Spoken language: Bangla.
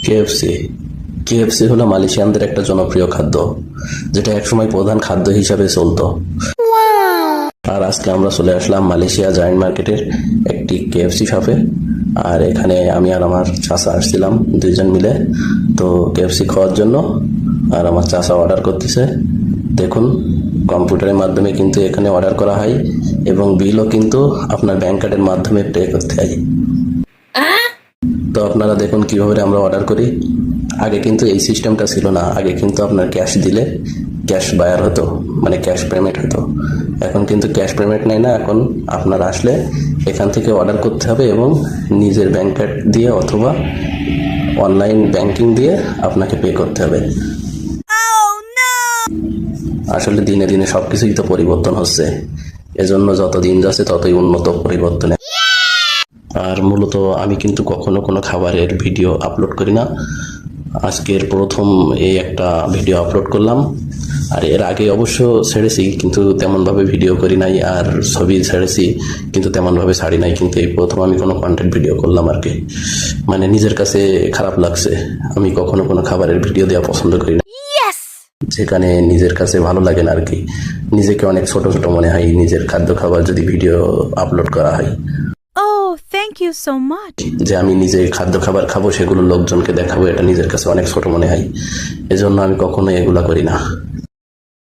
কেএফসি কেএফসি হলো মালয়েশিয়ানদের একটা জনপ্রিয় খাদ্য, যেটা একসময় প্রধান খাদ্য হিসাবে চলতো। আর আজকে আমরা চলে আসলাম মালয়েশিয়া জায়ান্ট মার্কেটের একটি কেএফসি শপে। আর এখানে আমি আর আমার চাচা আসছিলাম দুইজন মিলে তো কেএফসি খাওয়ার জন্য। আর আমার চাচা অর্ডার করতেছে। দেখুন, কম্পিউটারের মাধ্যমে কিন্তু এখানে অর্ডার করা হয় এবং বিলও কিন্তু আপনার ব্যাংক কার্ডের মাধ্যমে পে করতে হয়। তো আপনারা দেখুন কিভাবে আমরা অর্ডার করি। আগে কিন্তু এই সিস্টেমটা ছিল না। আগে কিন্তু আপনার ক্যাশ দিলে ক্যাশ বায়ার হতো, মানে ক্যাশ পেমেন্ট হতো। এখন কিন্তু ক্যাশ পেমেন্ট নেয় না। এখন আপনার আসলে এখান থেকে অর্ডার করতে হবে এবং নিজের ব্যাংক কার্ড দিয়ে অথবা অনলাইন ব্যাংকিং দিয়ে আপনাকে পে করতে হবে। আসলে দিনে দিনে সবকিছুই তো পরিবর্তন হচ্ছে, এজন্য যত দিন যাচ্ছে ততই উন্নত পরিবর্তনে। আর মূলত আমি কিন্তু কখনো কোনো খাবারের ভিডিও আপলোড করি না। আজকের প্রথম এই একটা ভিডিও আপলোড করলাম। আর এর আগে অবশ্য ছেড়েছি, কিন্তু তেমনভাবে ভিডিও করি নাই। আর ছবি ছেড়েছি, কিন্তু তেমনভাবে ছাড়ি নাই। কিন্তু এই প্রথম আমি কোনো কন্টেন্ট ভিডিও করলাম আর কি। মানে নিজের কাছে খারাপ লাগছে। আমি কখনো কোনো খাবারের ভিডিও দেওয়া পছন্দ করি না, যেখানে নিজের কাছে ভালো লাগে না আর কি। নিজেকে অনেক ছোট ছোট মনে হয় নিজের খাদ্য খাবার যদি ভিডিও আপলোড করা হয়। Oh, thank you so much. যে আমি নিজে খাদ্য খাবার খাবো, সেগুলো লোকজনকে দেখাবো, এটা নিজের কাছে অনেক ছোট মনে হয়। এজন্য আমি কখনো এগুলা করি না।